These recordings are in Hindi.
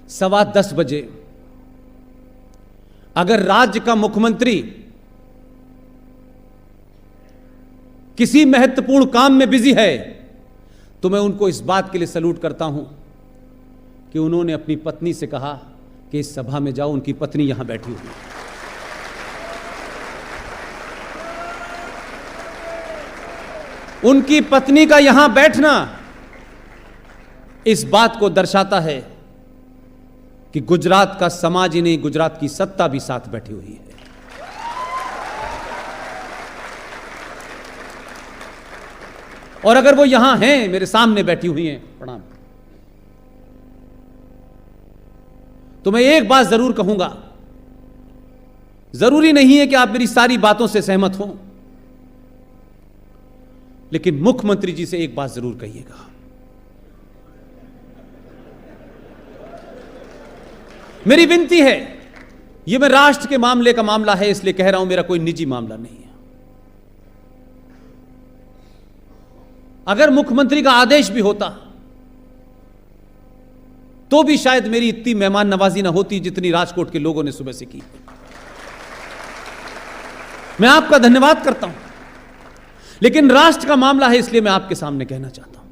10:15 बजे अगर राज्य का मुख्यमंत्री किसी महत्वपूर्ण काम में बिजी है तो मैं उनको इस बात के लिए सैल्यूट करता हूं कि उन्होंने अपनी पत्नी से कहा कि इस सभा में जाओ, उनकी पत्नी यहां बैठी हुई है। उनकी पत्नी का यहां बैठना इस बात को दर्शाता है कि गुजरात का समाज ही नहीं, गुजरात की सत्ता भी साथ बैठी हुई है। और अगर वो यहां हैं, मेरे सामने बैठी हुई हैं, प्रणाम, तो मैं एक बात जरूर कहूंगा, जरूरी नहीं है कि आप मेरी सारी बातों से सहमत हों, लेकिन मुख्यमंत्री जी से एक बात जरूर कहिएगा। मेरी विनती है, यह मैं राष्ट्र के मामले का मामला है इसलिए कह रहा हूं, मेरा कोई निजी मामला नहीं है। अगर मुख्यमंत्री का आदेश भी होता तो भी शायद मेरी इतनी मेहमान नवाजी ना होती जितनी राजकोट के लोगों ने सुबह से की। मैं आपका धन्यवाद करता हूं, लेकिन राष्ट्र का मामला है इसलिए मैं आपके सामने कहना चाहता हूं,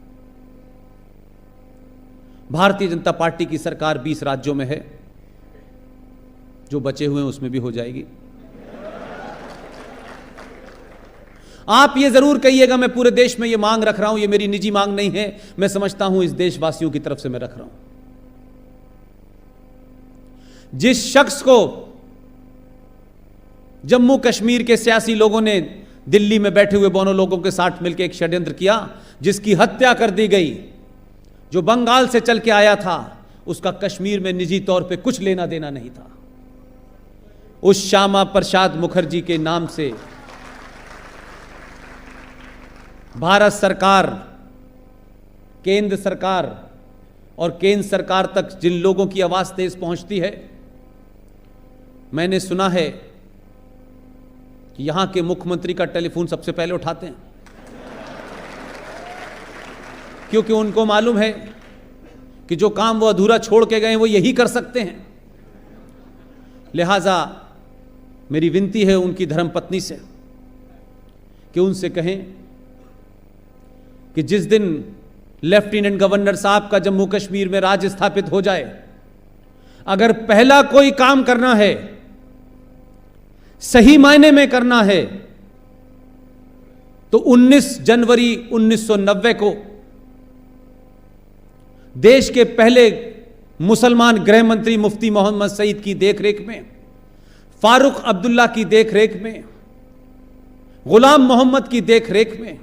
भारतीय जनता पार्टी की सरकार 20 राज्यों में है, जो बचे हुए हैं उसमें भी हो जाएगी। आप ये जरूर कहिएगा, मैं पूरे देश में ये मांग रख रहा हूं, ये मेरी निजी मांग नहीं है, मैं समझता हूं इस देशवासियों की तरफ से मैं रख रहा हूं। जिस शख्स को जम्मू कश्मीर के सियासी लोगों ने दिल्ली में बैठे हुए दोनों लोगों के साथ मिलकर एक षड्यंत्र किया, जिसकी हत्या कर दी गई, जो बंगाल से चल के आया था, उसका कश्मीर में निजी तौर पे कुछ लेना देना नहीं था। उस श्यामा प्रसाद मुखर्जी के नाम से भारत सरकार, केंद्र सरकार और केंद्र सरकार तक जिन लोगों की आवाज तेज पहुंचती है, मैंने सुना है कि यहां के मुख्यमंत्री का टेलीफोन सबसे पहले उठाते हैं, क्योंकि उनको मालूम है कि जो काम वो अधूरा छोड़ के गए वो यही कर सकते हैं। लिहाजा मेरी विनती है उनकी धर्मपत्नी से कि उनसे कहें कि जिस दिन लेफ्टिनेंट गवर्नर साहब का जम्मू कश्मीर में राज स्थापित हो जाए, अगर पहला कोई काम करना है, सही मायने में करना है, तो 19 जनवरी 1990 को देश के पहले मुसलमान गृह मंत्री मुफ्ती मोहम्मद सईद की देखरेख में, फारूक अब्दुल्ला की देखरेख में, गुलाम मोहम्मद की देखरेख में,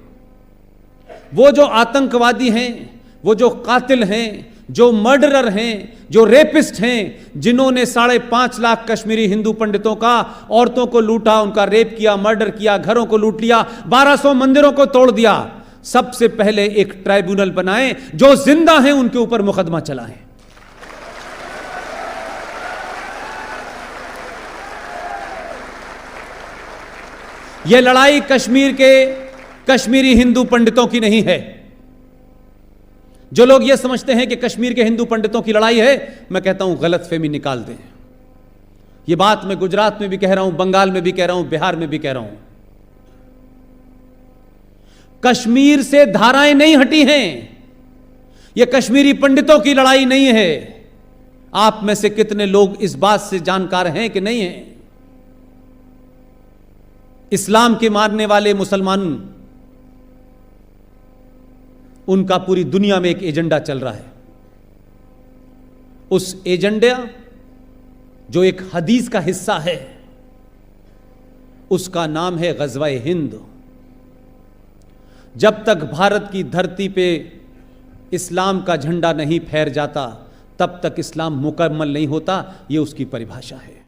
वो जो आतंकवादी हैं, वो जो कातिल हैं, जो मर्डरर हैं, जो रेपिस्ट हैं, जिन्होंने 5.5 लाख कश्मीरी हिंदू पंडितों का, औरतों को लूटा, उनका रेप किया, मर्डर किया, घरों को लूट लिया, 1200 मंदिरों को तोड़ दिया, सबसे पहले एक ट्राइब्यूनल बनाएं, जो जिंदा हैं उनके ऊपर मुकदमा चलाएं। यह लड़ाई कश्मीर के कश्मीरी हिंदू पंडितों की नहीं है। जो लोग यह समझते हैं कि कश्मीर के हिंदू पंडितों की लड़ाई है, मैं कहता हूं गलतफहमी निकाल दें। यह बात मैं गुजरात में भी कह रहा हूं, बंगाल में भी कह रहा हूं, बिहार में भी कह रहा हूं। कश्मीर से धाराएं नहीं हटी हैं, यह कश्मीरी पंडितों की लड़ाई नहीं है। आप में से कितने लोग इस बात से जानकार हैं कि नहीं हैं? इस्लाम के मारने वाले मुसलमान, उनका पूरी दुनिया में एक एजेंडा चल रहा है। उस एजेंडा जो एक हदीस का हिस्सा है, उसका नाम है ग़ज़वा-ए हिंद। जब तक भारत की धरती पे इस्लाम का झंडा नहीं फहर जाता, तब तक इस्लाम मुकम्मल नहीं होता। यह उसकी परिभाषा है।